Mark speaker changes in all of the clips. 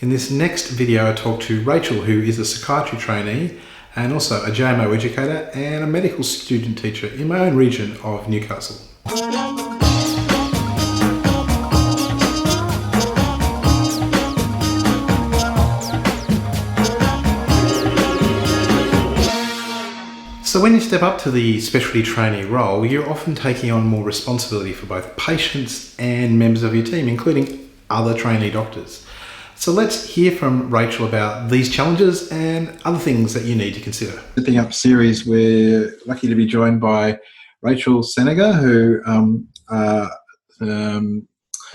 Speaker 1: In this next video, I talk to Rachel, who is a psychiatry trainee and also a JMO educator and a medical student teacher in my own region of Newcastle. So when you step up to the specialty trainee role, you're often taking on more responsibility for both patients and members of your team, including other trainee doctors. So let's hear from Rachel about these challenges and other things that you need to consider. Stepping up series, we're lucky to be joined by Rachel Seaniger, who,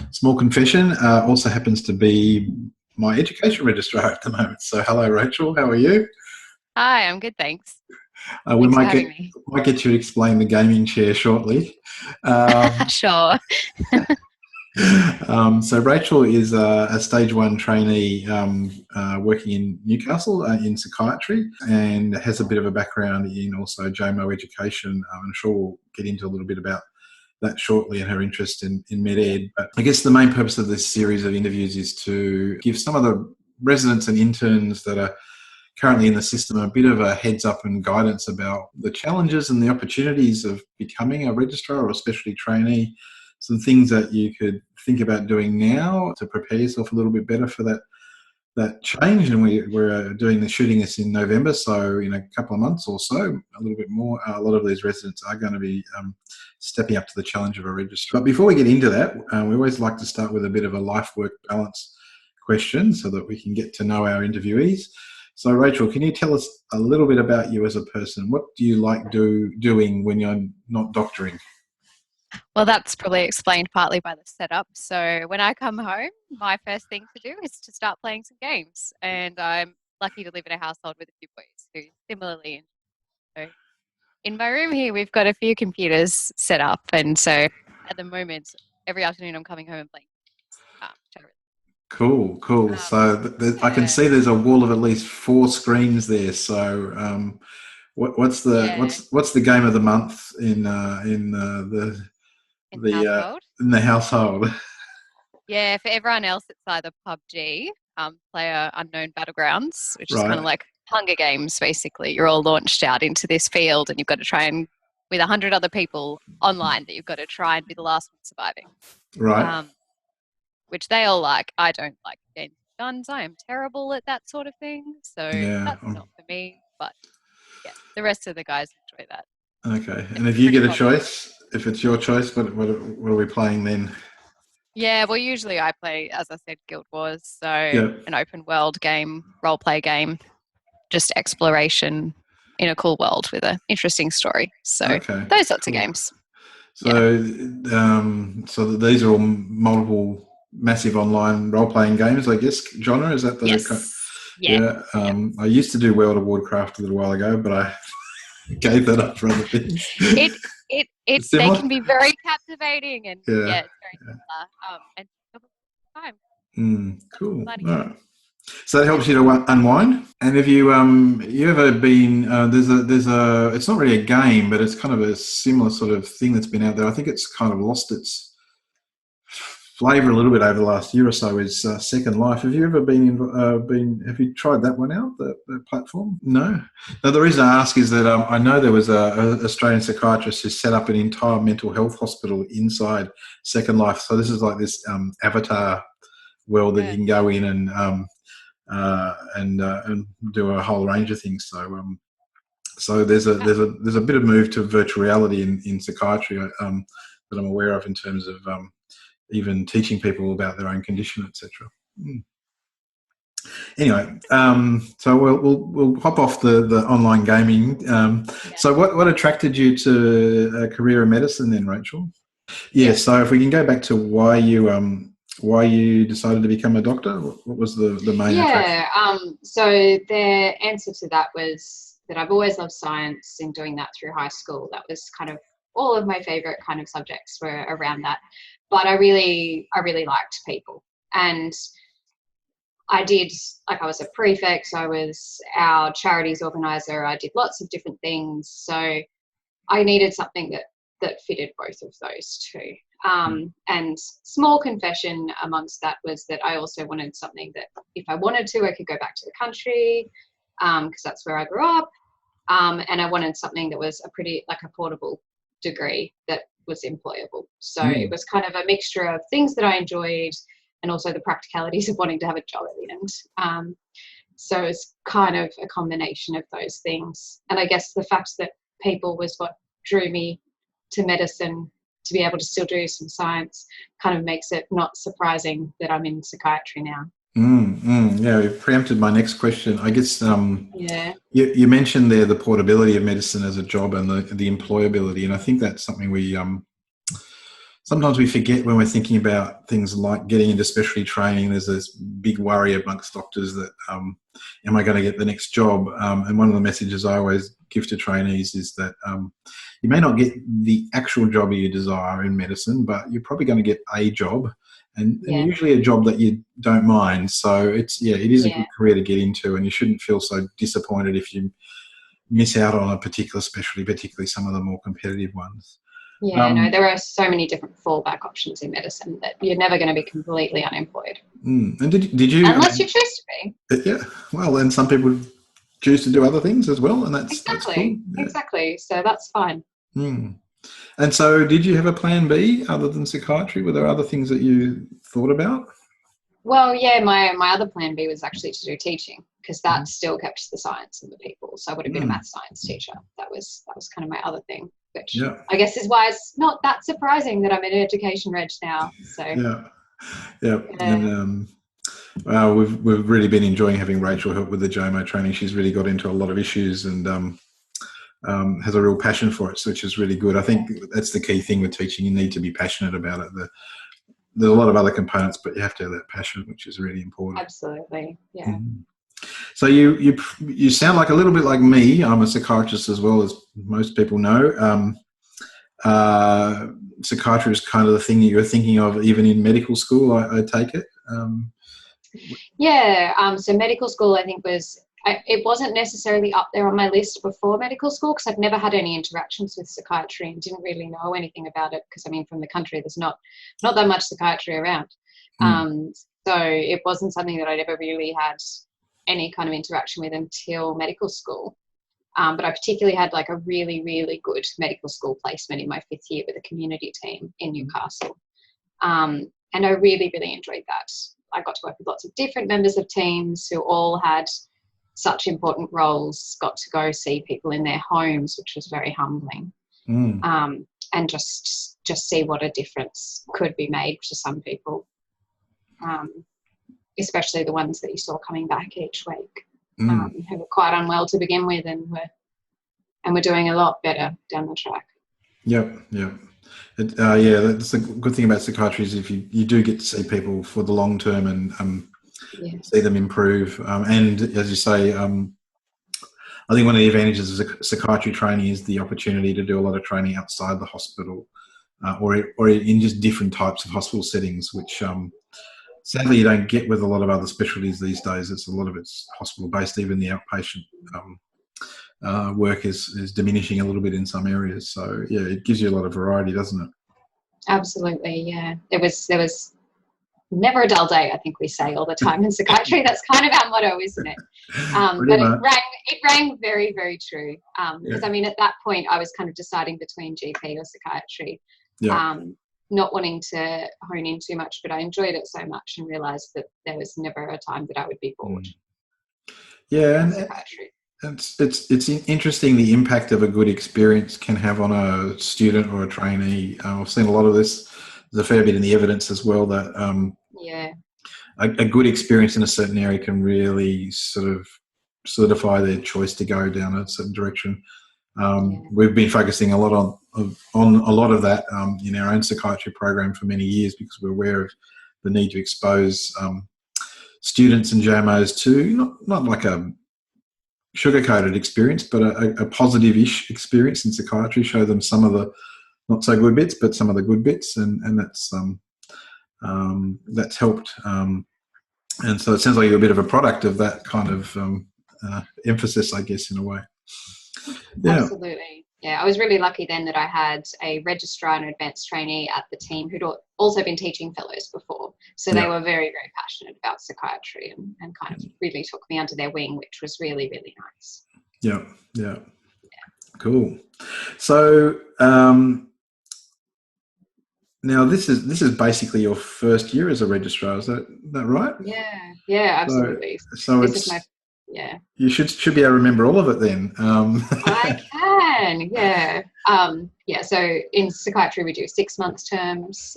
Speaker 1: small confession, also happens to be my education registrar at the moment. So hello, Rachel, how are you?
Speaker 2: Hi, I'm good, thanks.
Speaker 1: We
Speaker 2: Thanks for
Speaker 1: might
Speaker 2: having me.
Speaker 1: get you to explain the gaming chair shortly.
Speaker 2: Sure.
Speaker 1: So Rachel is a stage 1 trainee working in Newcastle in psychiatry, and has a bit of a background in also JMO education. I'm sure we'll get into a little bit about that shortly and her interest in med ed. But I guess the main purpose of this series of interviews is to give some of the residents and interns that are currently in the system a bit of a heads up and guidance about the challenges and the opportunities of becoming a registrar or a specialty trainee, some things that you could think about doing now to prepare yourself a little bit better for that change. And we're shooting this in November, so in a couple of months or so, a little bit more, a lot of these residents are going to be stepping up to the challenge of a registrar. But before we get into that, we always like to start with a bit of a life-work balance question so that we can get to know our interviewees. So Rachel, can you tell us a little bit about you as a person? What do you like doing when you're not doctoring?
Speaker 2: Well, that's probably explained partly by the setup. So when I come home, my first thing to do is to start playing some games. And I'm lucky to live in a household with a few boys who similarly enjoy. So in my room here, we've got a few computers set up. And so at the moment, every afternoon I'm coming home and playing.
Speaker 1: Cool. So I can see there's a wall of at least 4 screens there. So what's the game of the month in the household?
Speaker 2: Yeah, for everyone else, it's either PUBG, Player Unknown Battlegrounds, which is
Speaker 1: Right.
Speaker 2: kind of like Hunger Games, basically. You're all launched out into this field and you've got to try and, with 100 other people online, that you've got to try and be the last one surviving.
Speaker 1: Right.
Speaker 2: Which they all like. I don't like games with guns. I am terrible at that sort of thing. So that's not for me. But yeah, the rest of the guys enjoy that.
Speaker 1: Okay. And if you get a choice, if it's your choice, what are we playing then?
Speaker 2: Yeah, well, usually I play, as I said, Guild Wars. So an open world game, role play game, just exploration in a cool world with an interesting story. So those sorts of games.
Speaker 1: So, so these are all multiple, massive online role-playing games, I guess. Genre, is that the?
Speaker 2: Yes.
Speaker 1: Yeah. I used to do World of Warcraft a little while ago, but I gave that up for other things.
Speaker 2: They can be very captivating, and it's very similar. And time.
Speaker 1: Cool. All right. So that helps you to unwind. And have you ever been? There's a. It's not really a game, but it's kind of a similar sort of thing that's been out there. I think it's kind of lost its flavour a little bit over the last year or so. Is Second Life? Have you ever Have you tried that one out? That platform? No. Now the reason I ask is that I know there was a Australian psychiatrist who set up an entire mental health hospital inside Second Life. So this is like this avatar world that you can go in and do a whole range of things. So there's a bit of move to virtual reality in psychiatry that I'm aware of in terms of even teaching people about their own condition, etc. Anyway, so we'll hop off the online gaming. So what attracted you to a career in medicine then, Rachel? Yeah. So if we can go back to why you decided to become a doctor, what was the main attraction?
Speaker 3: So the answer to that was that I've always loved science, and doing that through high school, that was kind of all of my favorite kind of subjects were around that. But I really liked people, and I was a prefect, I was our charities organizer, I did lots of different things. So I needed something that fitted both of those two. And small confession amongst that was that I also wanted something that if I wanted to, I could go back to the country, because that's where I grew up. And I wanted something that was a portable degree that was employable. So it was kind of a mixture of things that I enjoyed and also the practicalities of wanting to have a job at the end. So it's kind of a combination of those things. And I guess the fact that people was what drew me to medicine, to be able to still do some science, kind of makes it not surprising that I'm in psychiatry now.
Speaker 1: Yeah, you've preempted my next question. I guess you mentioned there the portability of medicine as a job and the employability, and I think that's something we sometimes we forget when we're thinking about things like getting into specialty training. There's this big worry amongst doctors that am I going to get the next job? And one of the messages I always give to trainees is that you may not get the actual job you desire in medicine, but you're probably going to get a job. And usually a job that you don't mind. So it is a good career to get into, and you shouldn't feel so disappointed if you miss out on a particular specialty, particularly some of the more competitive ones.
Speaker 3: No, there are so many different fallback options in medicine that you're never going to be completely unemployed.
Speaker 1: And did you?
Speaker 3: Unless you choose to be.
Speaker 1: Yeah. Well, and some people choose to do other things as well, and that's cool. Yeah.
Speaker 3: Exactly. So that's fine.
Speaker 1: And so did you have a plan B other than psychiatry? Were there other things that you thought about?
Speaker 3: Well, yeah, my other plan B was actually to do teaching, because that still kept the science in the people. So I would have been a math science teacher. That was kind of my other thing, which I guess is why it's not that surprising that I'm in education reg now. So and we've really been enjoying having Rachel help with the JMO training. She's really got into a lot of issues and has a real passion for it, which is really good. I think that's the key thing with teaching. You need to be passionate about it. There's a lot of other components, but you have to have that passion, which is really important. Absolutely, yeah.
Speaker 1: So you sound like a little bit like me. I'm a psychiatrist as well, as most people know. Psychiatry is kind of the thing that you were thinking of even in medical school, I take it.
Speaker 3: So medical school, I think, it wasn't necessarily up there on my list before medical school, because I'd never had any interactions with psychiatry and didn't really know anything about it, because from the country there's not that much psychiatry around. So it wasn't something that I'd ever really had any kind of interaction with until medical school. But I particularly had a really, really good medical school placement in my 5th year with a community team in Newcastle. And I really, really enjoyed that. I got to work with lots of different members of teams who all had such important roles, got to go see people in their homes, which was very humbling. And just see what a difference could be made to some people, especially the ones that you saw coming back each week, who were quite unwell to begin with and were doing a lot better down the track. Yep.
Speaker 1: That's the good thing about psychiatry is if you do get to see people for the long term and see them improve. And as you say, I think one of the advantages of a psychiatry training is the opportunity to do a lot of training outside the hospital or in just different types of hospital settings, which sadly you don't get with a lot of other specialties these days. A lot of it's hospital-based. Even the outpatient work is diminishing a little bit in some areas. So, it gives you a lot of variety, doesn't it?
Speaker 3: Absolutely, yeah. There was never a dull day, I think we say all the time in psychiatry. That's kind of our motto, isn't it? But it rang very, very true. Because, at that point, I was kind of deciding between GP or psychiatry, not wanting to hone in too much, but I enjoyed it so much and realised that there was never a time that I would be bored.
Speaker 1: And psychiatry. It's interesting the impact of a good experience can have on a student or a trainee. I've seen a lot of this. There's a fair bit in the evidence as well that a good experience in a certain area can really sort of solidify their choice to go down a certain direction. We've been focusing a lot on a lot of that in our own psychiatry program for many years, because we're aware of the need to expose students and JMOs to not like a sugar-coated experience, but a positive-ish experience in psychiatry, show them some of the not so good bits, but some of the good bits, and that's helped. And so it sounds like you're a bit of a product of that kind of emphasis, I guess, in a way.
Speaker 3: Absolutely. Yeah, I was really lucky then that I had a registrar and advanced trainee at the team who'd also been teaching fellows before. So they were very, very passionate about psychiatry and kind of really took me under their wing, which was really, really nice.
Speaker 1: Yeah. Cool. So now this is basically your first year as a registrar. Is that right?
Speaker 3: Yeah, absolutely.
Speaker 1: So
Speaker 3: this
Speaker 1: it's
Speaker 3: is my
Speaker 1: you should be able to remember all of it then.
Speaker 3: I can, yeah. So in psychiatry we do 6 month terms,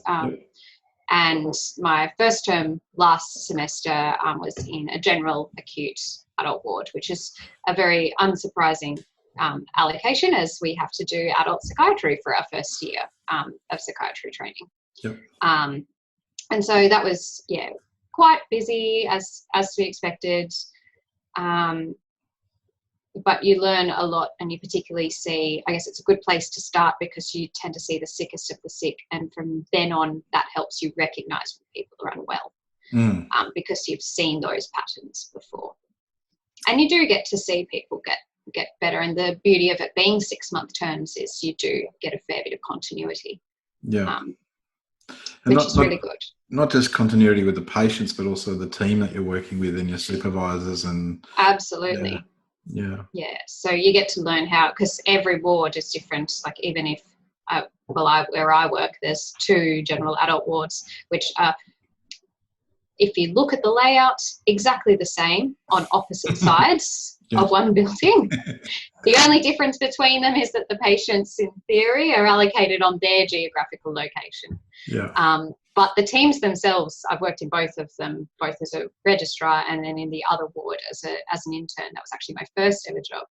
Speaker 3: and my first term last semester was in a general acute adult ward, which is a very unsurprising allocation, as we have to do adult psychiatry for our first year of psychiatry training. And so that was quite busy as to be expected. But you learn a lot, and you particularly see, I guess it's a good place to start because you tend to see the sickest of the sick, and from then on that helps you recognise when people are unwell, because you've seen those patterns before. And you do get to see people get better, and the beauty of it being 6 month terms is you do get a fair bit of continuity, which is really good.
Speaker 1: Not just continuity with the patients, but also the team that you're working with and your supervisors and
Speaker 3: absolutely. Yeah. So you get to learn how, because every ward is different. Like even if, where I work, there's 2 general adult wards, which are, if you look at the layout, exactly the same on opposite sides of one building. The only difference between them is that the patients, in theory, are allocated on their geographical location. But the teams themselves, I've worked in both of them, both as a registrar and then in the other ward as an intern. That was actually my first ever job.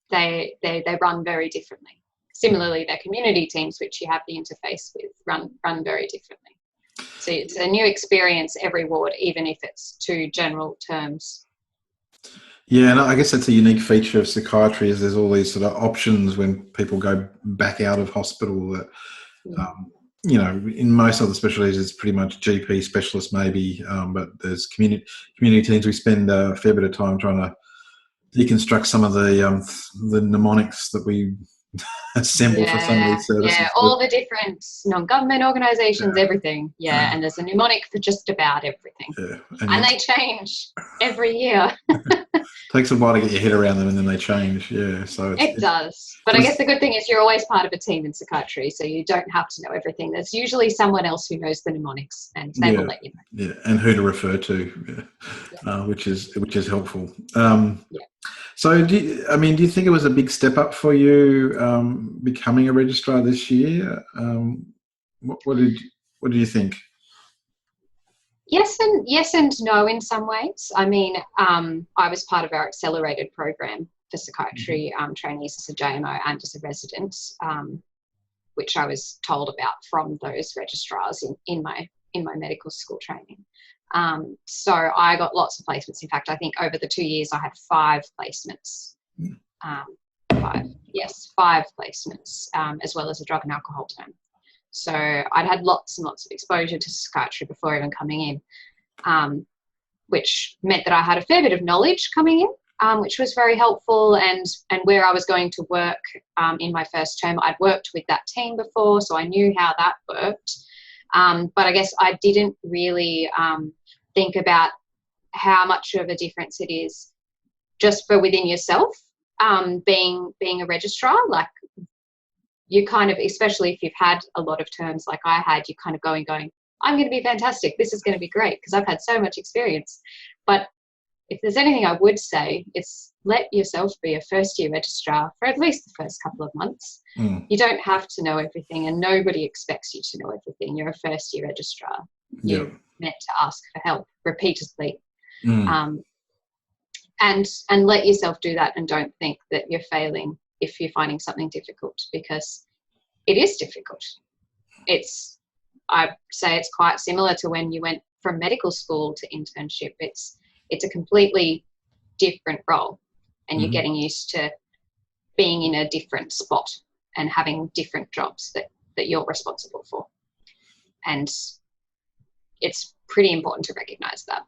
Speaker 3: They run very differently. Similarly, their community teams, which you have the interface with, run very differently. So it's a new experience every ward, even if it's 2 general terms.
Speaker 1: Yeah, and I guess that's a unique feature of psychiatry, is there's all these sort of options when people go back out of hospital that, in most other specialties it's pretty much GP specialist maybe, but there's community teams. We spend a fair bit of time trying to deconstruct some of the mnemonics that we assemble for some of these services.
Speaker 3: Yeah, all the different non-government organisations, everything. And there's a mnemonic for just about everything. And they change every year.
Speaker 1: Takes a while to get your head around them, and then they change. So
Speaker 3: it does. But I guess the good thing is you're always part of a team in psychiatry, so you don't have to know everything. There's usually someone else who knows the mnemonics, and they will let you know.
Speaker 1: And who to refer to, which is helpful. So do you think it was a big step up for you becoming a registrar this year? What did you think?
Speaker 3: Yes and no in some ways. I mean, I was part of our accelerated program for psychiatry trainees as a JMO and as a resident, which I was told about from those registrars in my medical school training. So I got lots of placements. In fact, I think over the 2 years I had 5 placements. 5 placements, as well as a drug and alcohol term. So I'd had lots and lots of exposure to psychiatry before even coming in, which meant that I had a fair bit of knowledge coming in, which was very helpful. And where I was going to work in my first term, I'd worked with that team before, so I knew how that worked. But I guess I didn't really think about how much of a difference it is just for within yourself, being a registrar. Like, you kind of, especially if you've had a lot of terms like I had, you're kind of going, I'm going to be fantastic. This is going to be great because I've had so much experience. But if there's anything I would say, it's let yourself be a first-year registrar for at least the first couple of months. You don't have to know everything, and nobody expects you to know everything. You're a first-year registrar. You're meant to ask for help repeatedly. And let yourself do that, and don't think that you're failing if you're finding something difficult, because it is difficult. I'd say it's quite similar to when you went from medical school to internship. It's a completely different role, and you're getting used to being in a different spot and having different jobs that you're responsible for. And it's pretty important to recognise that.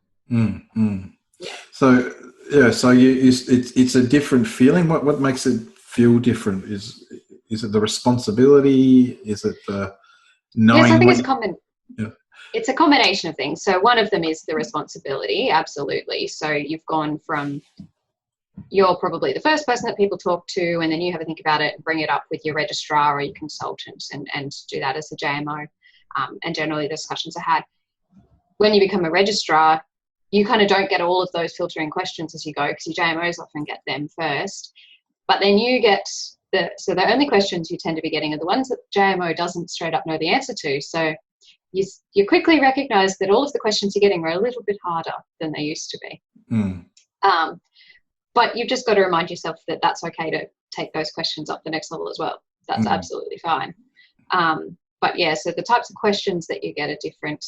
Speaker 3: So
Speaker 1: it's a different feeling. What makes it feel different? Is it the responsibility? Is it the knowing?
Speaker 3: Yes, I think
Speaker 1: Yeah.
Speaker 3: It's a combination of things. So one of them is the responsibility, absolutely. So you've gone from, you're probably the first person that people talk to, and then you have a think about it and bring it up with your registrar or your consultant and do that as a JMO. And generally discussions are had. When you become a registrar, you kind of don't get all of those filtering questions as you go, because your JMOs often get them first. But then you get so the only questions you tend to be getting are the ones that JMO doesn't straight up know the answer to. So you quickly recognise that all of the questions you're getting are a little bit harder than they used to be. But you've just got to remind yourself that that's okay to take those questions up the next level as well. That's absolutely fine. But yeah, so the types of questions that you get are different.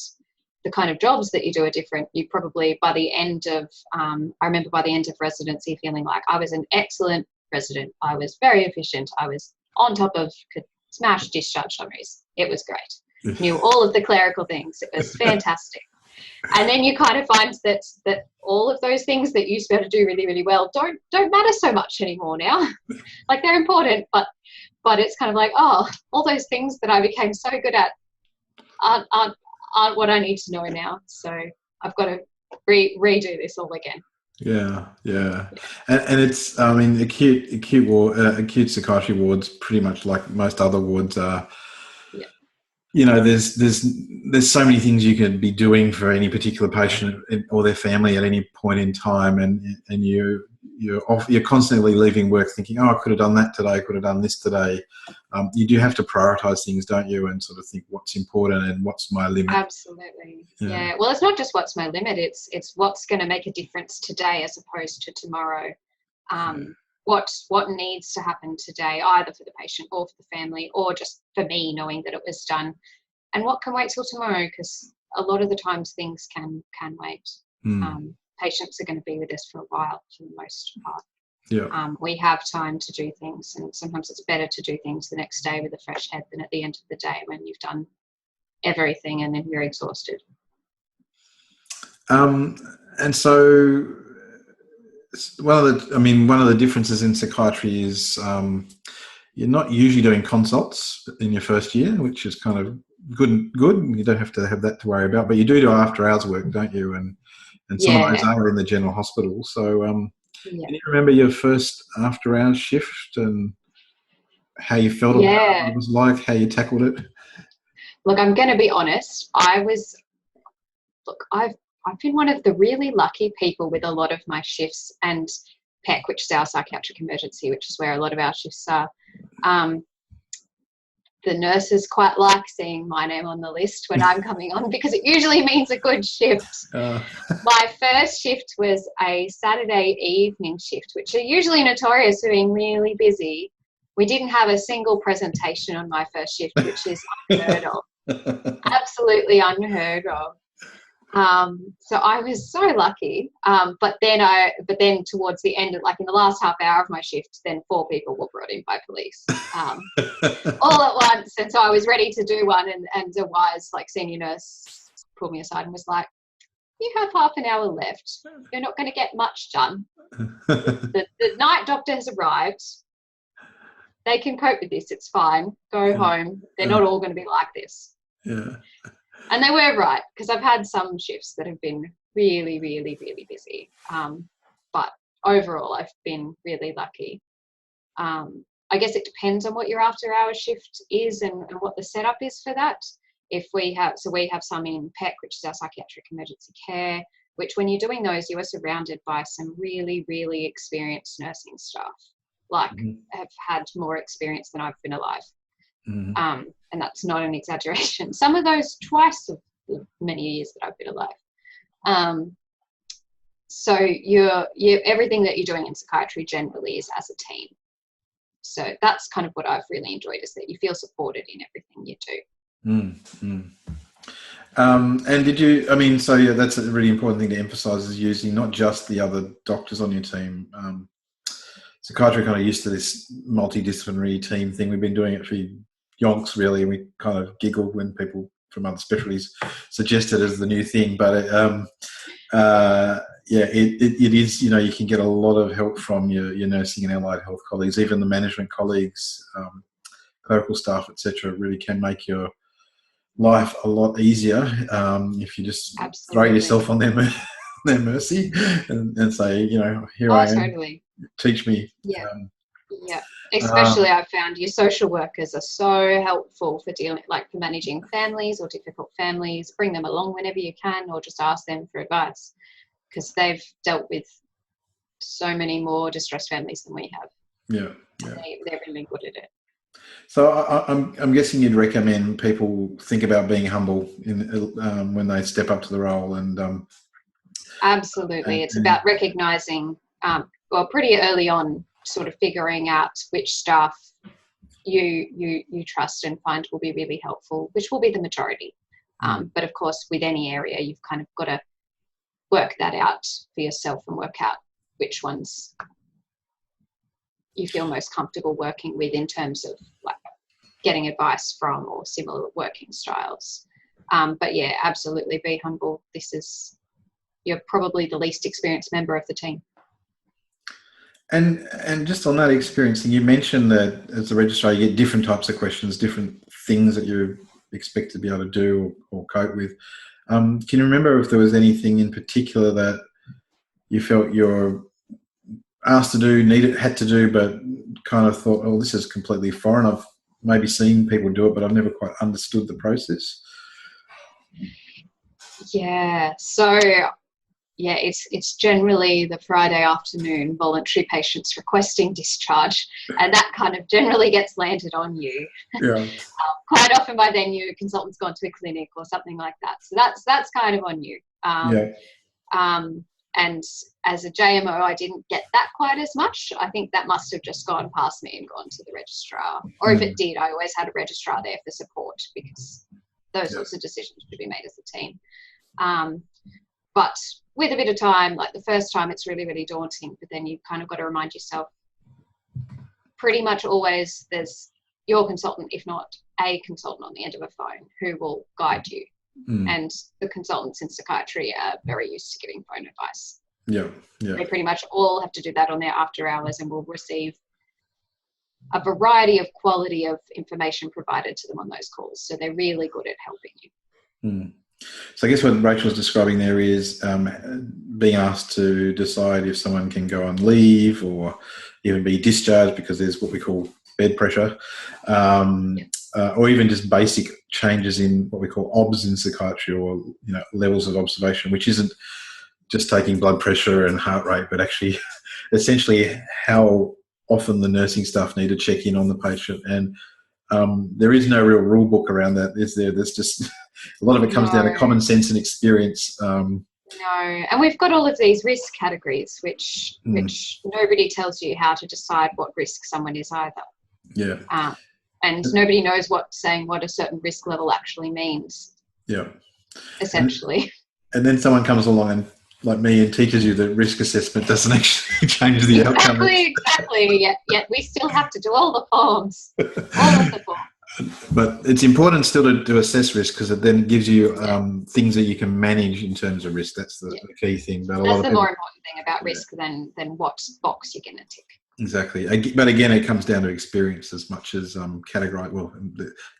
Speaker 3: The kind of jobs that you do are different. You probably, by the end of, I remember by the end of residency feeling like I was an excellent resident. I was very efficient. I was on top of, could smash discharge summaries. It was great. Knew all of the clerical things. It was fantastic. And then you kind of find that all of those things that you used to be able to do really, really well don't matter so much anymore now. Like, they're important, but it's kind of like, oh, all those things that I became so good at aren't what I need to know now. So I've got to redo this all again.
Speaker 1: Yeah. And it's, I mean, acute psychiatry wards, pretty much like most other wards, are. You know, there's so many things you could be doing for any particular patient or their family at any point in time, and you're constantly leaving work thinking, oh, I could have done that today, I could have done this today. You do have to prioritise things, don't you, and sort of think what's important and what's my limit.
Speaker 3: Absolutely. Yeah. Well, it's not just what's my limit; it's what's going to make a difference today as opposed to tomorrow. What needs to happen today, either for the patient or for the family, or just for me knowing that it was done, and what can wait till tomorrow, because a lot of the times things can wait. Patients are going to be with us for a while for the most part. We have time to do things, and sometimes it's better to do things the next day with a fresh head than at the end of the day when you've done everything and then you're exhausted.
Speaker 1: And so one of the differences in psychiatry is you're not usually doing consults in your first year, which is kind of good. You don't have to have that to worry about, but you do after hours work, don't you? And some of those are in the general hospital. So can you remember your first after hours shift and how you felt about it, what it was like, how you tackled it?
Speaker 3: Look, I'm going to be honest. I've been one of the really lucky people with a lot of my shifts, and PEC, which is our psychiatric emergency, which is where a lot of our shifts are. The nurses quite like seeing my name on the list when I'm coming on, because it usually means a good shift. My first shift was a Saturday evening shift, which are usually notorious for being really busy. We didn't have a single presentation on my first shift, which is unheard of. Absolutely unheard of. So I was so lucky. But then towards the end, like in the last half hour of my shift, then 4 people were brought in by police, all at once. And so I was ready to do one, and a wise, like, senior nurse pulled me aside and was like, you have half an hour left. You're not going to get much done. The night doctor has arrived. They can cope with this. It's fine. Go home. They're not all going to be like this.
Speaker 1: Yeah.
Speaker 3: And they were right, because I've had some shifts that have been really, really, really busy. But overall, I've been really lucky. I guess it depends on what your after-hours shift is and what the setup is for that. We have some in PEC, which is our psychiatric emergency care, which when you're doing those, you are surrounded by some really, really experienced nursing staff, have had more experience than I've been alive. And that's not an exaggeration. Some of those twice of the many years that I've been alive. So everything that you're doing in psychiatry generally is as a team. So that's kind of what I've really enjoyed, is that you feel supported in everything you do.
Speaker 1: And did you, that's a really important thing to emphasise, is using not just the other doctors on your team. Psychiatry kind of used to this multidisciplinary team thing. We've been doing it for yonks, really, and we kind of giggled when people from other specialties suggested it as the new thing. But yeah, it is, you know, you can get a lot of help from your nursing and allied health colleagues, even the management colleagues, clerical staff, etc. Really can make your life a lot easier if you just throw
Speaker 3: Absolutely.
Speaker 1: yourself on their mercy and say, you know, here
Speaker 3: Oh,
Speaker 1: I am,
Speaker 3: totally.
Speaker 1: teach me.
Speaker 3: Yeah. Yeah. Especially I've found your social workers are so helpful for dealing, like for managing families or difficult families. Bring them along whenever you can, or just ask them for advice, because they've dealt with so many more distressed families than we have.
Speaker 1: Yeah.
Speaker 3: They're really good at it.
Speaker 1: So I'm guessing you'd recommend people think about being humble when they step up to the role, and
Speaker 3: Absolutely. It's about recognising, well, pretty early on, sort of figuring out which staff you trust and find will be really helpful, which will be the majority. But of course, with any area, you've kind of got to work that out for yourself and work out which ones you feel most comfortable working with in terms of like getting advice from or similar working styles. But yeah, absolutely be humble. You're probably the least experienced member of the team.
Speaker 1: And just on that experience, you mentioned that as a registrar, you get different types of questions, different things that you expect to be able to do or cope with. Can you remember if there was anything in particular that you felt you're asked to do, had to do, but kind of thought, oh, this is completely foreign. I've maybe seen people do it, but I've never quite understood the process?
Speaker 3: Yeah. So yeah, it's generally the Friday afternoon voluntary patients requesting discharge, and that kind of generally gets landed on you.
Speaker 1: Yeah.
Speaker 3: Quite often by then your consultant's gone to a clinic or something like that. So that's kind of on you. And as a JMO, I didn't get that quite as much. I think that must have just gone past me and gone to the registrar. Or if it did, I always had a registrar there for support, because those sorts of decisions should be made as a team. But with a bit of time, like the first time, it's really, really daunting. But then you kind of got to remind yourself, pretty much always there's your consultant, if not a consultant on the end of a phone, who will guide you. And the consultants in psychiatry are very used to giving phone advice.
Speaker 1: Yeah.
Speaker 3: They pretty much all have to do that on their after hours and will receive a variety of quality of information provided to them on those calls. So they're really good at helping you.
Speaker 1: So I guess what Rachel's describing there is being asked to decide if someone can go on leave or even be discharged because there's what we call bed pressure, or even just basic changes in what we call OBS in psychiatry, or levels of observation, which isn't just taking blood pressure and heart rate, but actually essentially how often the nursing staff need to check in on the patient. And there is no real rule book around that, is there? There's just a lot of it comes down to common sense and experience.
Speaker 3: No, and we've got all of these risk categories, which nobody tells you how to decide what risk someone is either.
Speaker 1: Yeah.
Speaker 3: And nobody knows what saying what a certain risk level actually means.
Speaker 1: Yeah.
Speaker 3: Essentially.
Speaker 1: And then someone comes along and, like me, and teaches you that risk assessment doesn't actually change the outcome.
Speaker 3: Exactly. Yet we still have to do all the forms. All of the forms.
Speaker 1: But it's important still to assess risk, because it then gives you things that you can manage in terms of risk. That's the key thing. But
Speaker 3: that's the more important thing about risk than what box you're going to tick.
Speaker 1: Exactly. But again, it comes down to experience as much as category. Well,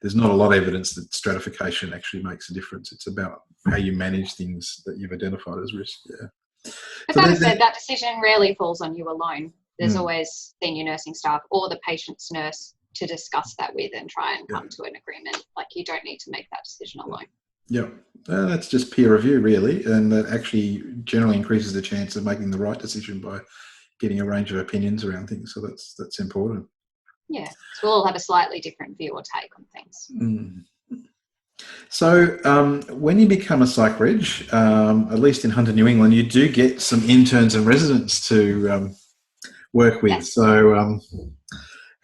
Speaker 1: there's not a lot of evidence that stratification actually makes a difference. It's about how you manage things that you've identified as risk. Yeah.
Speaker 3: But that said, that decision rarely falls on you alone. There's always senior nursing staff or the patient's nurse to discuss that with and try and come to an agreement. Like, you don't need to make that decision alone.
Speaker 1: Yeah, that's just peer review, really, and that actually generally increases the chance of making the right decision by getting a range of opinions around things. So that's important.
Speaker 3: Yeah, so we'll all have a slightly different view or take on things.
Speaker 1: So when you become a psych reg, at least in Hunter, New England, you do get some interns and residents to work with.
Speaker 3: Yes.
Speaker 1: So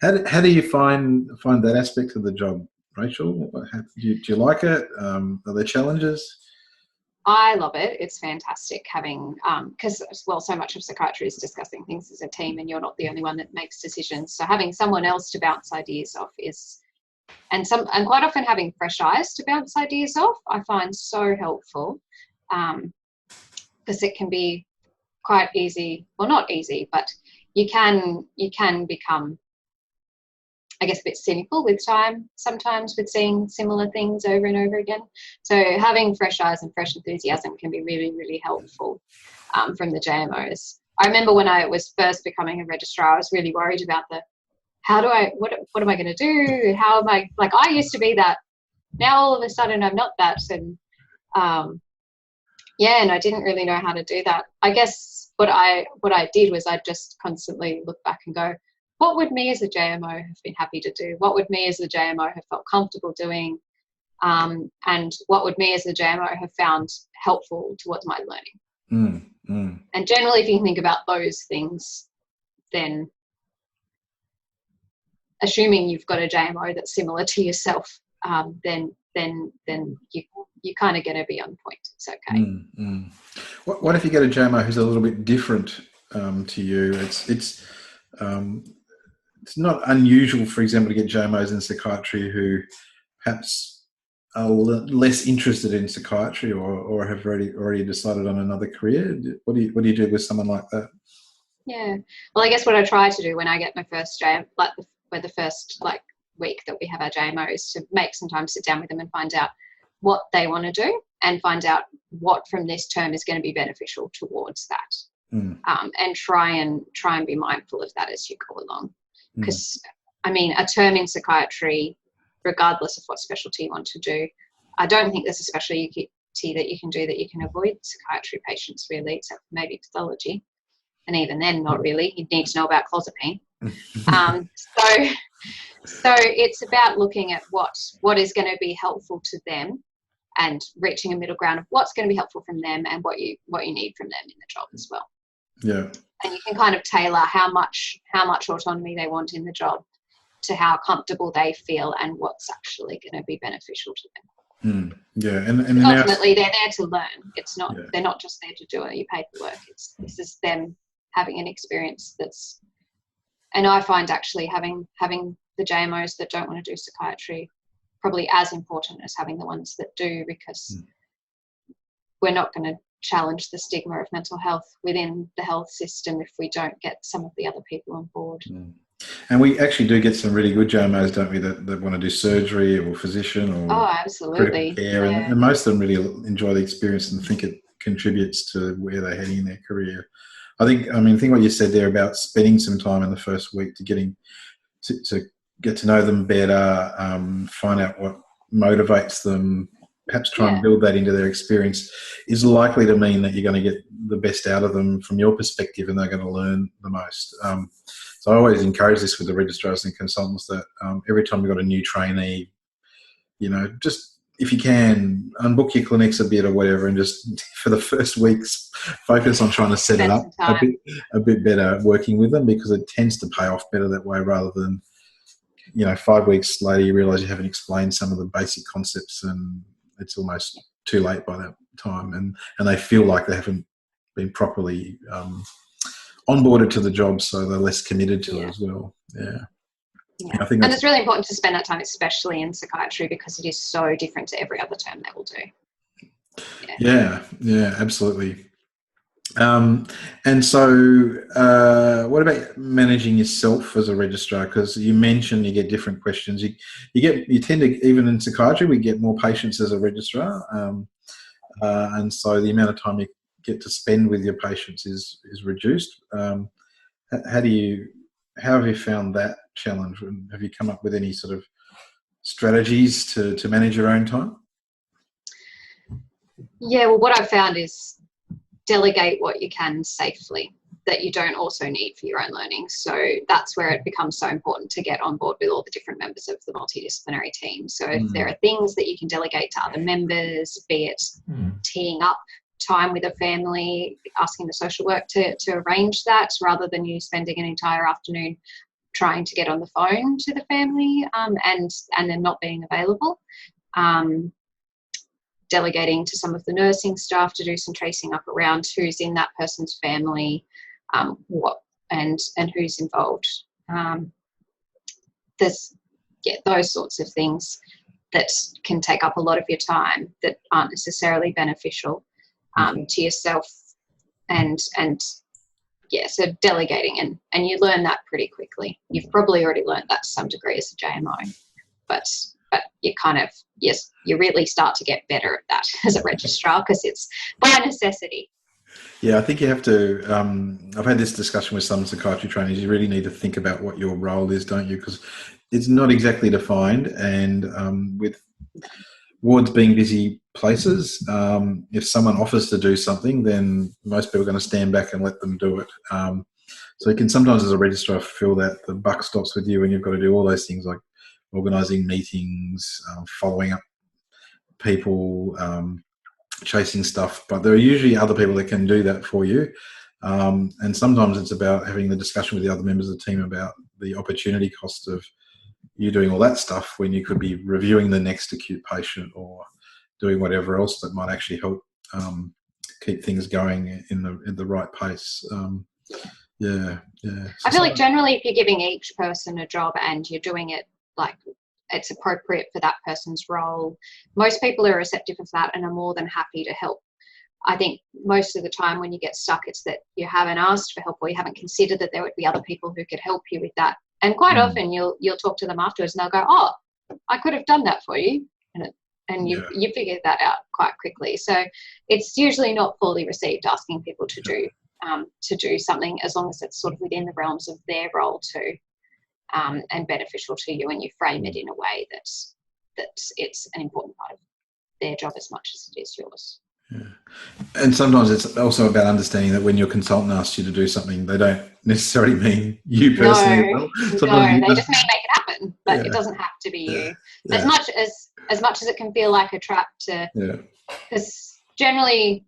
Speaker 1: how do you find that aspect of the job, Rachel? Do you like it? Are there challenges?
Speaker 3: I love it. It's fantastic having, because, well, so much of psychiatry is discussing things as a team, and you're not the only one that makes decisions. So having someone else to bounce ideas off and quite often having fresh eyes to bounce ideas off, I find so helpful, because it can be quite easy, well, not easy, but you can become, I guess, a bit cynical with time sometimes with seeing similar things over and over again. So having fresh eyes and fresh enthusiasm can be really, really helpful from the JMOs. I remember when I was first becoming a registrar, I was really worried about what am I going to do? How am I, like, I used to be that. Now all of a sudden I'm not that. And and I didn't really know how to do that. I guess what I did was I just constantly look back and go, what would me as a JMO have been happy to do? What would me as a JMO have felt comfortable doing? And what would me as a JMO have found helpful towards my learning? And generally, if you think about those things, then assuming you've got a JMO that's similar to yourself, then you kind of going to be on point. It's okay.
Speaker 1: What if you get a JMO who's a little bit different to you? It's not unusual, for example, to get JMOs in psychiatry who perhaps are less interested in psychiatry or have already decided on another career. What do you do with someone like that?
Speaker 3: Yeah, well, I guess what I try to do when I get my first the first week that we have our JMOs, to make some time to sit down with them and find out what they want to do and find out what from this term is going to be beneficial towards that, and try and be mindful of that as you go along. Because I mean, a term in psychiatry, regardless of what specialty you want to do, I don't think there's a specialty that you can do that you can avoid psychiatry patients, really, except for maybe pathology. And even then, not really. You'd need to know about clozapine. So it's about looking at what is going to be helpful to them and reaching a middle ground of what's going to be helpful from them and what you need from them in the job as well.
Speaker 1: Yeah.
Speaker 3: And you can kind of tailor how much autonomy they want in the job to how comfortable they feel and what's actually going to be beneficial to them.
Speaker 1: Yeah, and
Speaker 3: ultimately they're there to learn. It's not they're not just there to do it. You pay for work. This is them having an experience that's. And I find actually having the JMOs that don't want to do psychiatry probably as important as having the ones that do, because we're not going to challenge the stigma of mental health within the health system if we don't get some of the other people on board.
Speaker 1: And we actually do get some really good JMOs, don't we, that want to do surgery or physician or
Speaker 3: absolutely
Speaker 1: care, and most of them really enjoy the experience and think it contributes to where they're heading in their career. I think what you said there about spending some time in the first week to get to know them better, find out what motivates them, perhaps try and build that into their experience, is likely to mean that you're going to get the best out of them from your perspective, and they're going to learn the most. So I always encourage this with the registrars and consultants that every time you've got a new trainee, just if you can, unbook your clinics a bit or whatever, and just for the first weeks focus on trying to set it up a bit better, working with them, because it tends to pay off better that way rather than 5 weeks later you realise you haven't explained some of the basic concepts and it's almost too late by that time, and they feel like they haven't been properly onboarded to the job, so they're less committed to it as well.
Speaker 3: I think and it's really important to spend that time, especially in psychiatry, because it is so different to every other term they will do. Yeah, absolutely.
Speaker 1: And so what about managing yourself as a registrar? Because you mentioned you get different questions. You tend to, even in psychiatry, we get more patients as a registrar, and so the amount of time you get to spend with your patients is reduced. How have you found that challenge? Have you come up with any sort of strategies to manage your own time?
Speaker 3: Yeah, well, what I've found is delegate what you can safely that you don't also need for your own learning. So that's where it becomes so important to get on board with all the different members of the multidisciplinary team. So if there are things that you can delegate to other members, be it teeing up time with a family, asking the social work to arrange that, rather than you spending an entire afternoon trying to get on the phone to the family and then not being available. Delegating to some of the nursing staff to do some tracing up around who's in that person's family, and who's involved. There's those sorts of things that can take up a lot of your time that aren't necessarily beneficial to yourself yeah, so delegating, and you learn that pretty quickly. You've probably already learned that to some degree as a JMO, but you kind of, yes, you really start to get better at that as a registrar because it's by necessity.
Speaker 1: Yeah, I think you have to. I've had this discussion with some psychiatry trainees. You really need to think about what your role is, don't you? Because it's not exactly defined, and with wards being busy places, if someone offers to do something, then most people are going to stand back and let them do it. So you can sometimes, as a registrar, feel that the buck stops with you and you've got to do all those things like organising meetings, following up people, chasing stuff. But there are usually other people that can do that for you. And sometimes it's about having the discussion with the other members of the team about the opportunity cost of you doing all that stuff when you could be reviewing the next acute patient or doing whatever else that might actually help keep things going in the right pace. Yeah.
Speaker 3: I feel like generally if you're giving each person a job and you're doing it like it's appropriate for that person's role, most people are receptive of that and are more than happy to help. I think most of the time when you get stuck, it's that you haven't asked for help or you haven't considered that there would be other people who could help you with that. And quite often you'll talk to them afterwards and they'll go, oh, I could have done that for you. And you figured that out quite quickly. So it's usually not poorly received asking people to do something as long as it's sort of within the realms of their role too, and beneficial to you, and you frame it in a way that it's an important part of their job as much as it is yours.
Speaker 1: Yeah. And sometimes it's also about understanding that when your consultant asks you to do something, they don't necessarily mean you personally.
Speaker 3: No, they just mean make it happen, but it doesn't have to be you. As much as it can feel like a trap to, because generally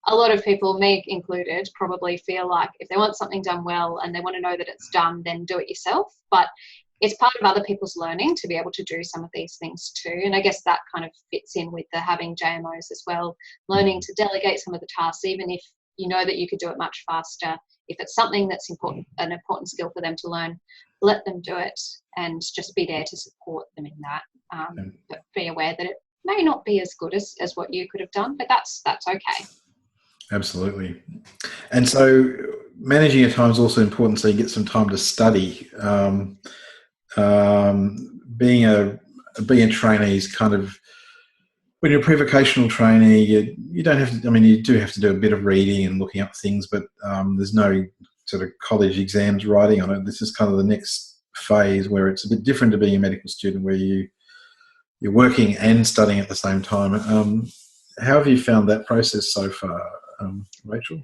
Speaker 3: a lot of people, me included, probably feel like if they want something done well and they want to know that it's done, then do it yourself. But it's part of other people's learning to be able to do some of these things too. And I guess that kind of fits in with the having JMOs as well, learning to delegate some of the tasks, even if you know that you could do it much faster. If it's something that's an important skill for them to learn, let them do it and just be there to support them in that. But be aware that it may not be as good as what you could have done, but that's okay.
Speaker 1: Absolutely. And so managing your time is also important so you get some time to study. Being a trainee is kind of, when you're a pre-vocational trainee, you don't have to, I mean, you do have to do a bit of reading and looking up things, but there's no sort of college exams writing on it. This is kind of the next phase where it's a bit different to being a medical student, where you're working and studying at the same time. How have you found that process so far, Rachel?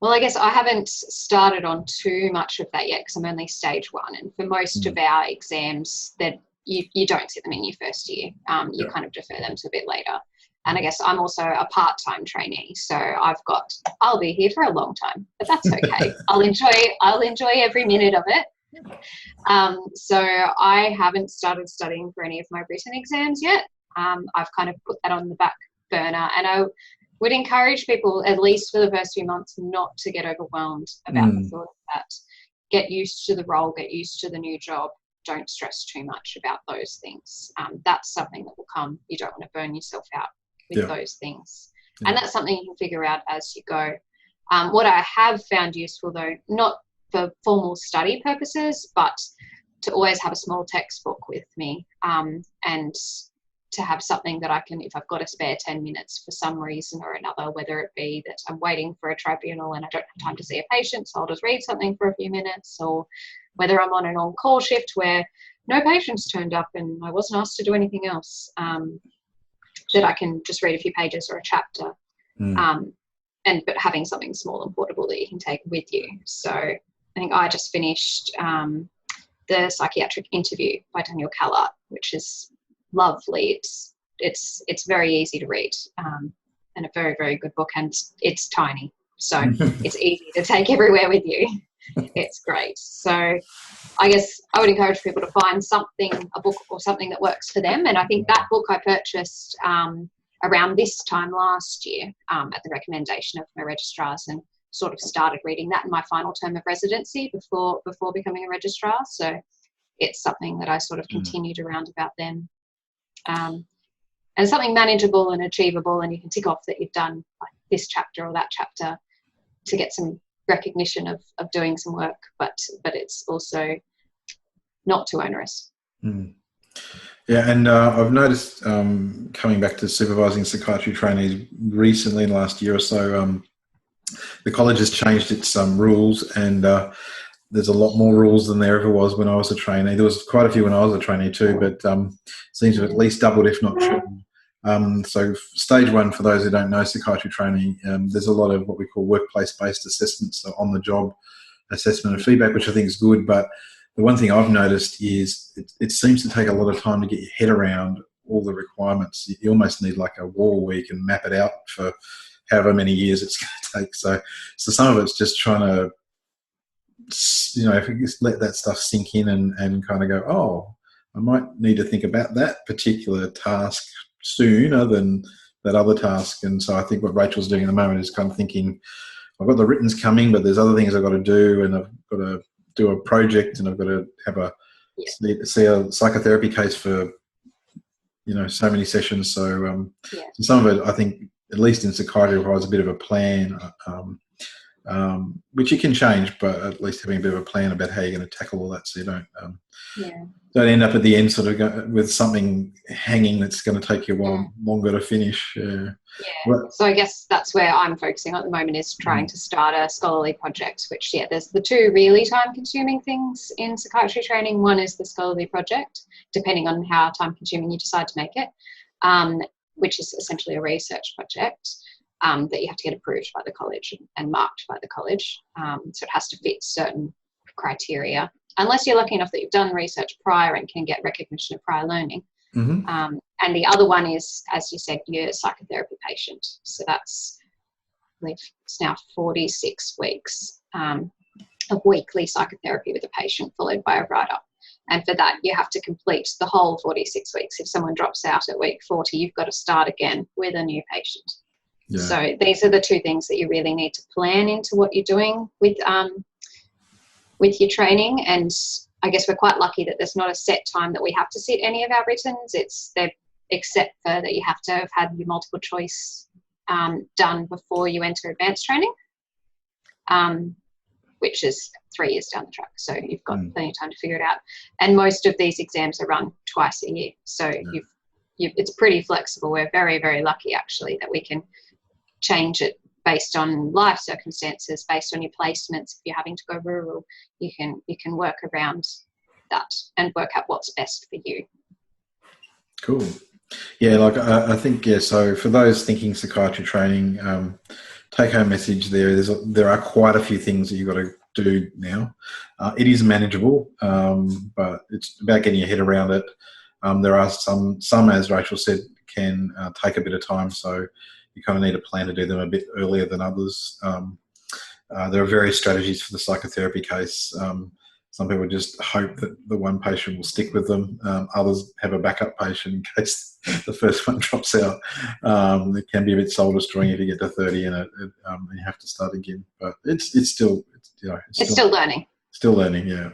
Speaker 3: Well, I guess I haven't started on too much of that yet because I'm only stage 1. And for most of our exams, that you don't sit them in your first year. You kind of defer them to a bit later. And I guess I'm also a part-time trainee, so I'll be here for a long time, but that's okay. I'll enjoy every minute of it. So I haven't started studying for any of my written exams yet. I've kind of put that on the back burner, and I would encourage people, at least for the first few months, not to get overwhelmed about the thought of that. Get used to the role, get used to the new job. Don't stress too much about those things. That's something that will come. You don't want to burn yourself out with those things. And that's something you can figure out as you go. What I have found useful, though, not for formal study purposes, but to always have a small textbook with me, and to have something that I can, if I've got a spare 10 minutes for some reason or another, whether it be that I'm waiting for a tribunal and I don't have time to see a patient, so I'll just read something for a few minutes, or whether I'm on an on-call shift where no patients turned up and I wasn't asked to do anything else, that I can just read a few pages or a chapter, but having something small and portable that you can take with you. So I think I just finished the Psychiatric Interview by Daniel Callart, which is lovely. It's very easy to read, and a very, very good book, and it's tiny, so it's easy to take everywhere with you. It's great. So I guess I would encourage people to find a book or something that works for them. And I think that book I purchased around this time last year at the recommendation of my registrars, and sort of started reading that in my final term of residency before becoming a registrar. So it's something that I sort of continued around about then. And something manageable and achievable, and you can tick off that you've done like this chapter or that chapter. to get some recognition of doing some work, but it's also not too onerous.
Speaker 1: Mm. Yeah, and I've noticed coming back to supervising psychiatry trainees recently in the last year or so, the college has changed its rules, and there's a lot more rules than there ever was when I was a trainee. There was quite a few when I was a trainee too, but seems to have at least doubled, if not tripled. So stage one, for those who don't know, psychiatry training, there's a lot of what we call workplace-based assessments, so on-the-job assessment and feedback, which I think is good. But the one thing I've noticed is it seems to take a lot of time to get your head around all the requirements. You almost need like a wall where you can map it out for however many years it's going to take. So some of it's just trying to, if you just let that stuff sink in and kind of go, oh, I might need to think about that particular task sooner than that other task. And so I think what Rachel's doing at the moment is kind of thinking, I've got the writtens coming, but there's other things I've got to do, and I've got to do a project, and I've got to have see a psychotherapy case for, so many sessions. So some of it, I think, at least in psychiatry, requires a bit of a plan, which you can change, but at least having a bit of a plan about how you're going to tackle all that, so you don't end up at the end sort of with something hanging that's going to take you a while longer to finish.
Speaker 3: So I guess that's where I'm focusing at the moment, is trying to start a scholarly project, which, there's the two really time-consuming things in psychiatry training. One is the scholarly project, depending on how time-consuming you decide to make it, which is essentially a research project that you have to get approved by the college and marked by the college. So it has to fit certain criteria, unless you're lucky enough that you've done research prior and can get recognition of prior learning. And the other one is, as you said, you're a psychotherapy patient. So that's, I believe it's now 46 weeks of weekly psychotherapy with a patient, followed by a write-up. And for that, you have to complete the whole 46 weeks. If someone drops out at week 40, you've got to start again with a new patient. Yeah. So these are the two things that you really need to plan into what you're doing with your training. And I guess we're quite lucky that there's not a set time that we have to sit any of our writtens. Except for that you have to have had your multiple choice done before you enter advanced training, which is 3 years down the track. So you've got plenty of time to figure it out. And most of these exams are run twice a year. So it's pretty flexible. We're very, very lucky, actually, that we can change it based on life circumstances, based on your placements. If you're having to go rural, you can work around that and work out what's best for you.
Speaker 1: Cool. Yeah, I think, so for those thinking psychiatry training, take-home message there are quite a few things that you've got to do now. It is manageable, but it's about getting your head around it. There are some, as Rachel said, can take a bit of time, so you kind of need a plan to do them a bit earlier than others. There are various strategies for the psychotherapy case. Some people just hope that the one patient will stick with them. Others have a backup patient in case the first one drops out. It can be a bit soul-destroying if you get to 30 and you have to start again. But it's still
Speaker 3: learning.
Speaker 1: Still learning, yeah.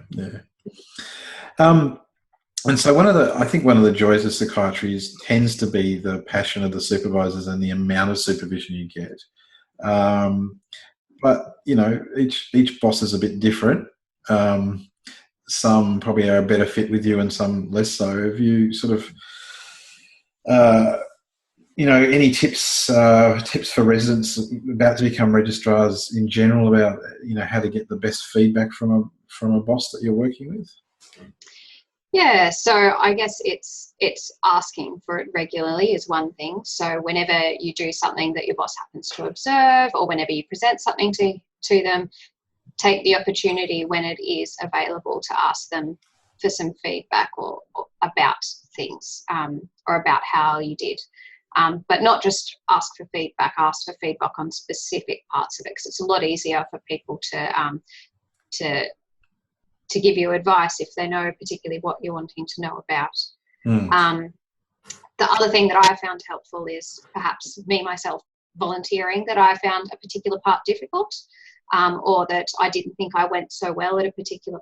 Speaker 1: And so one of the joys of psychiatry tends to be the passion of the supervisors and the amount of supervision you get. But each boss is a bit different. Some probably are a better fit with you and some less so. Have you sort of, any tips for residents about to become registrars in general about, how to get the best feedback from a boss that you're working with?
Speaker 3: Yeah, so I guess it's asking for it regularly is one thing. So whenever you do something that your boss happens to observe, or whenever you present something to them, take the opportunity when it is available to ask them for some feedback or about things, or about how you did. But not just ask for feedback on specific parts of it, because it's a lot easier for people to give you advice if they know particularly what you're wanting to know about. The other thing that I found helpful is perhaps myself volunteering that I found a particular part difficult, or that I didn't think I went so well at a particular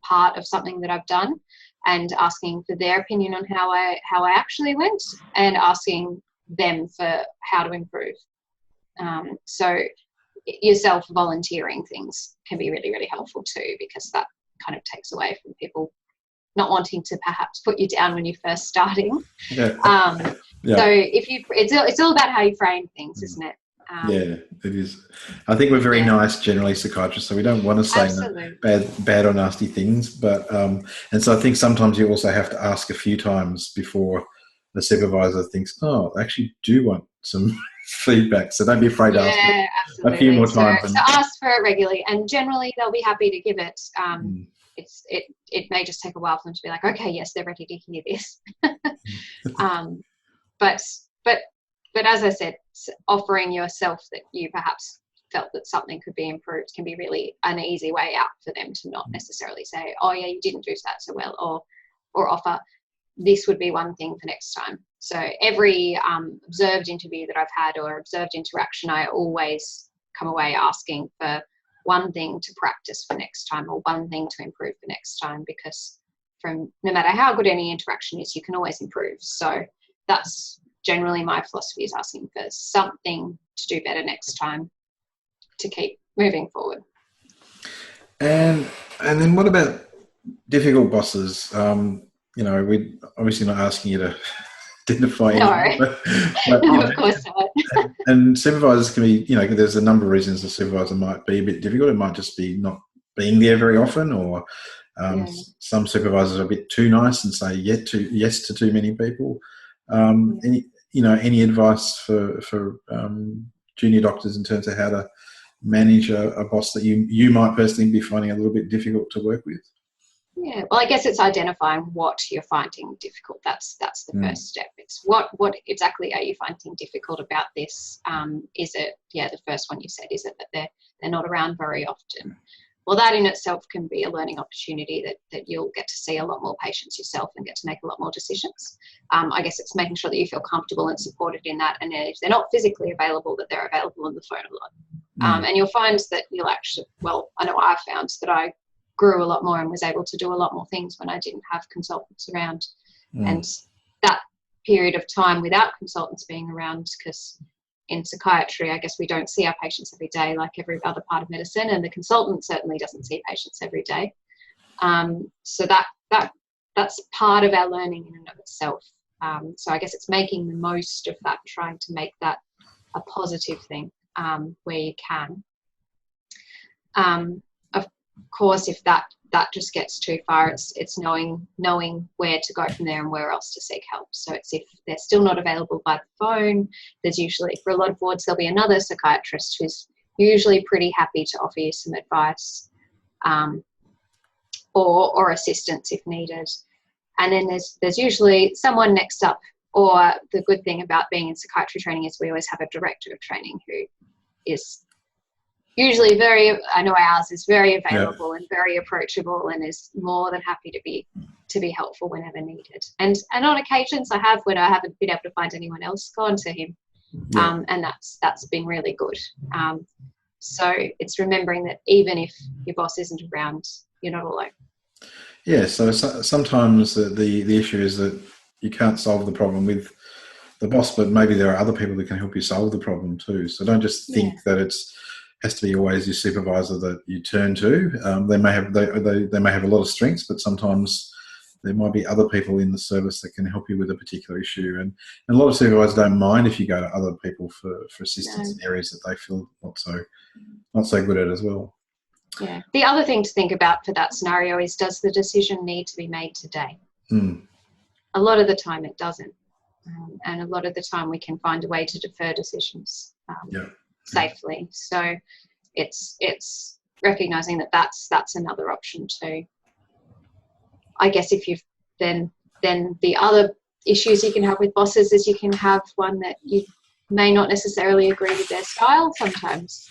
Speaker 3: part of something that I've done, and asking for their opinion on how I actually went, and asking them for how to improve. So yourself volunteering things can be really, really helpful too, because that kind of takes away from people not wanting to perhaps put you down when you're first starting.
Speaker 1: Yeah.
Speaker 3: So it's all about how you frame things, isn't it?
Speaker 1: Yeah, it is. I think we're very nice generally, psychiatrists, so we don't want to say bad or nasty things. But and so I think sometimes you also have to ask a few times before the supervisor thinks, oh, I actually do want some feedback. So don't be afraid to ask a few more times.
Speaker 3: So ask for it regularly, and generally they'll be happy to give it. It may just take a while for them to be like, okay, yes, they're ready to hear this. But as I said, offering yourself that you perhaps felt that something could be improved can be really an easy way out for them to not necessarily say, oh yeah, you didn't do that so well, or offer, this would be one thing for next time. So every observed interview that I've had or observed interaction, I always come away asking for one thing to practice for next time or one thing to improve for next time, because from no matter how good any interaction is, you can always improve. So that's generally my philosophy, is asking for something to do better next time to keep moving forward.
Speaker 1: And then what about difficult bosses? We're obviously not asking you to identify anything,
Speaker 3: No, of course not.
Speaker 1: And supervisors can be, there's a number of reasons a supervisor might be a bit difficult. It might just be not being there very often, or some supervisors are a bit too nice and say yes to too many people. Any advice for junior doctors in terms of how to manage a boss that you might personally be finding a little bit difficult to work with?
Speaker 3: Yeah, well, I guess it's identifying what you're finding difficult. That's the first step. It's what exactly are you finding difficult about this? Is it, the first one you said, is it that they're not around very often? Well, that in itself can be a learning opportunity that you'll get to see a lot more patients yourself and get to make a lot more decisions. I guess it's making sure that you feel comfortable and supported in that, and if they're not physically available, that they're available on the phone a lot. And you'll find that you'll actually, I know I've found that I grew a lot more and was able to do a lot more things when I didn't have consultants around. And that period of time without consultants being around, because in psychiatry, I guess we don't see our patients every day like every other part of medicine, and the consultant certainly doesn't see patients every day. So that's part of our learning in and of itself. So I guess it's making the most of that, trying to make that a positive thing where you can. Of course, if that just gets too far, it's knowing where to go from there and where else to seek help. So it's if they're still not available by the phone, there's usually, for a lot of wards, there'll be another psychiatrist who's usually pretty happy to offer you some advice or assistance if needed. And then there's usually someone next up, or the good thing about being in psychiatry training is we always have a director of training who is usually I know ours is very available and very approachable and is more than happy to be helpful whenever needed. And on occasions I have, when I haven't been able to find anyone else, gone to him. And that's been really good. So it's remembering that even if your boss isn't around, you're not alone.
Speaker 1: Yeah, so sometimes the issue is that you can't solve the problem with the boss, but maybe there are other people that can help you solve the problem too. So don't just think that has to be always your supervisor that you turn to. They may have a lot of strengths, but sometimes there might be other people in the service that can help you with a particular issue. And a lot of supervisors don't mind if you go to other people for assistance in areas that they feel not so good at as well.
Speaker 3: Yeah. The other thing to think about for that scenario is, does the decision need to be made today? A lot of the time it doesn't. And a lot of the time we can find a way to defer decisions safely. So it's recognizing that that's another option too. I guess if you've then the other issues you can have with bosses is you can have one that you may not necessarily agree with their style sometimes.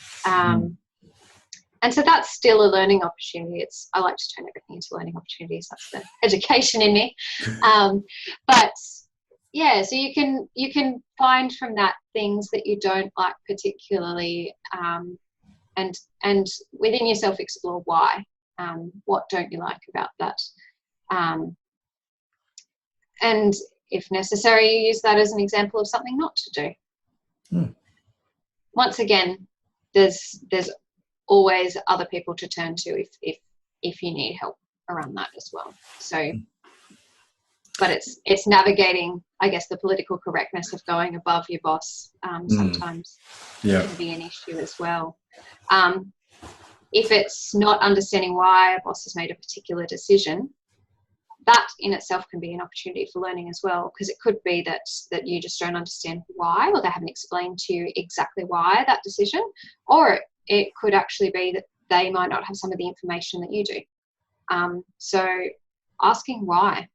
Speaker 3: And so that's still a learning opportunity. I like to turn everything into learning opportunities. That's the education in me. But yeah, so you can find from that things that you don't like particularly, and within yourself explore why. What don't you like about that? And if necessary, you use that as an example of something not to do. Once again, there's always other people to turn to if you need help around that as well. So, but it's navigating, I guess, the political correctness of going above your boss sometimes can be an issue as well. If it's not understanding why a boss has made a particular decision, that in itself can be an opportunity for learning as well, because it could be that you just don't understand why, or they haven't explained to you exactly why that decision, or it could actually be that they might not have some of the information that you do. So asking why,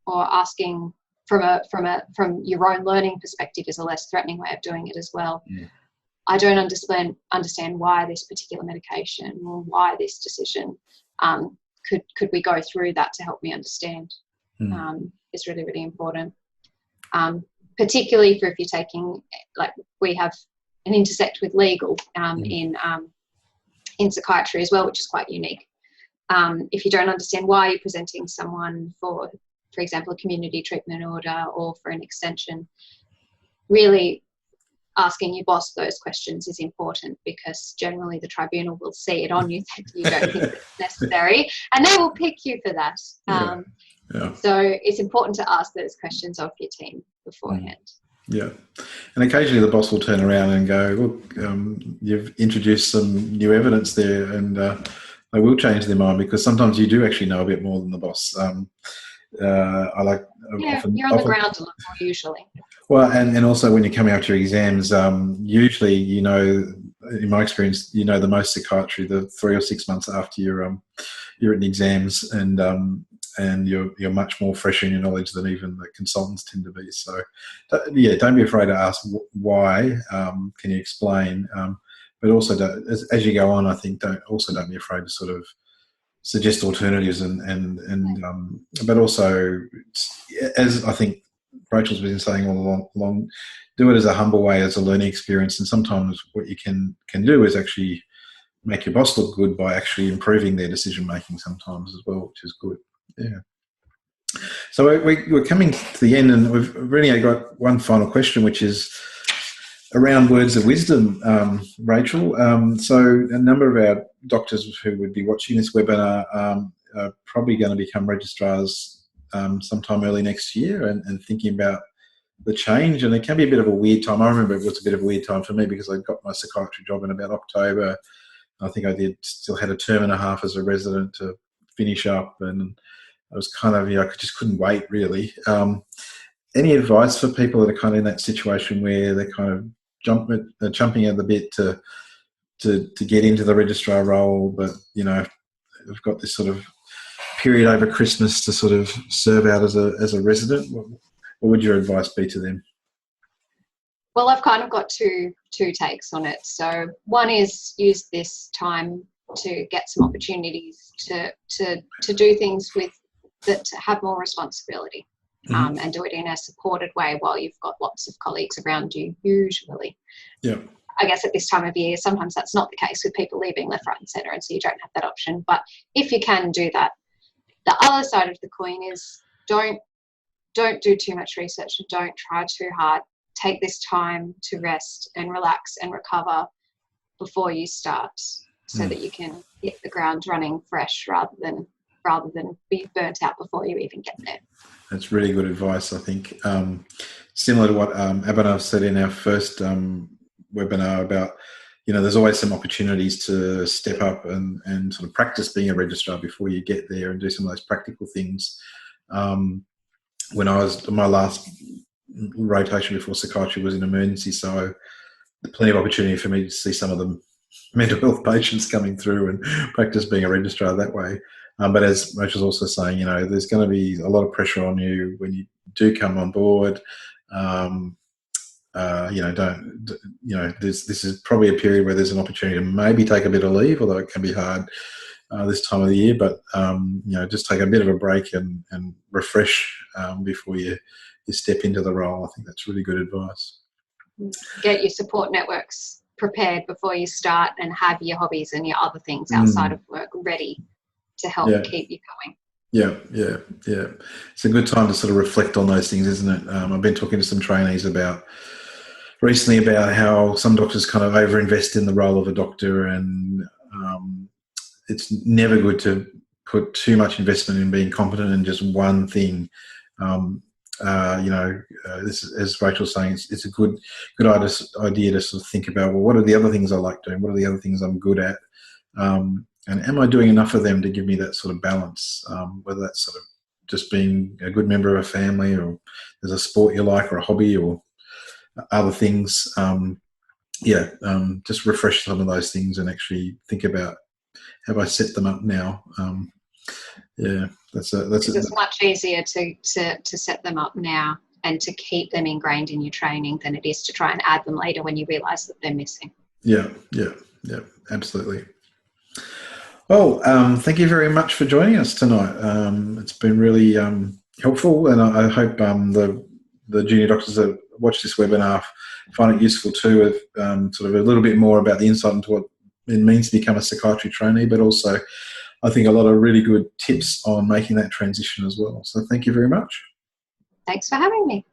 Speaker 3: or asking from your own learning perspective, is a less threatening way of doing it as well.
Speaker 1: Yeah.
Speaker 3: I don't understand why this particular medication or why this decision. Could we go through that to help me understand? Is really, really important. Particularly for if you're taking, like we have an intersect with legal in psychiatry as well, which is quite unique. If you don't understand why you're presenting someone for example, a community treatment order or for an extension, really asking your boss those questions is important, because generally the tribunal will see it on you that you don't think it's necessary, and they will pick you for that. So it's important to ask those questions of your team beforehand.
Speaker 1: Yeah. And occasionally the boss will turn around and go, look, you've introduced some new evidence there, and they will change their mind, because sometimes you do actually know a bit more than the boss.
Speaker 3: You're on the ground a lot more usually.
Speaker 1: Well, and also when you're coming up to your exams, usually, in my experience, the most psychiatry the 3 or 6 months after your written exams, and you're much more fresh in your knowledge than even the consultants tend to be. So, don't be afraid to ask why. Can you explain? But also, as you go on, I think don't be afraid to sort of suggest alternatives but also, as I think Rachel's been saying all along, do it as a humble way, as a learning experience. And sometimes what you can do is actually make your boss look good by actually improving their decision making sometimes as well, which is good. Yeah. So we're coming to the end, and we've really got one final question, which is around words of wisdom, Rachel. So a number of our doctors who would be watching this webinar are probably going to become registrars sometime early next year, and thinking about the change. And it can be a bit of a weird time. I remember it was a bit of a weird time for me, because I got my psychiatry job in about October. I think I still had a term and a half as a resident to finish up, and I was kind of, I just couldn't wait really. Any advice for people that are kind of in that situation where they're kind of jumping at the bit to get into the registrar role, but we've got this sort of period over Christmas to sort of serve out as a resident? What would your advice be to them?
Speaker 3: Well, I've kind of got two takes on it. So one is use this time to get some opportunities to do things that have more responsibility. And do it in a supported way while you've got lots of colleagues around you, usually.
Speaker 1: Yeah.
Speaker 3: I guess at this time of year, sometimes that's not the case with people leaving left, right and centre, and so you don't have that option. But if you can do that, the other side of the coin is don't do too much research, and don't try too hard. Take this time to rest and relax and recover before you start, so that you can hit the ground running fresh rather than be burnt out before you even get there.
Speaker 1: That's really good advice, I think. Similar to what Abhinav said in our first webinar about, there's always some opportunities to step up and sort of practice being a registrar before you get there, and do some of those practical things. When I was, my last rotation before psychiatry was in emergency, so plenty of opportunity for me to see some of the mental health patients coming through and practice being a registrar that way. But as Rachel's also saying, there's going to be a lot of pressure on you when you do come on board. This is probably a period where there's an opportunity to maybe take a bit of leave, although it can be hard this time of the year. But just take a bit of a break and refresh before you step into the role. I think that's really good advice.
Speaker 3: Get your support networks prepared before you start, and have your hobbies and your other things outside of work ready to help keep you going.
Speaker 1: Yeah. It's a good time to sort of reflect on those things, isn't it? I've been talking to some trainees about recently about how some doctors kind of overinvest in the role of a doctor, and it's never good to put too much investment in being competent in just one thing. This is, as Rachel's saying, it's a good idea to sort of think about, well, what are the other things I like doing? What are the other things I'm good at? And am I doing enough of them to give me that sort of balance? Whether that's sort of just being a good member of a family, or there's a sport you like, or a hobby, or other things. Just refresh some of those things and actually think about, have I set them up now?
Speaker 3: It's much easier to set them up now and to keep them ingrained in your training than it is to try and add them later when you realise that they're missing. Yeah,
Speaker 1: absolutely. Well, thank you very much for joining us tonight. It's been really helpful, and I hope the junior doctors that watch this webinar find it useful too, with sort of a little bit more about the insight into what it means to become a psychiatry trainee, but also I think a lot of really good tips on making that transition as well. So thank you very much.
Speaker 3: Thanks for having me.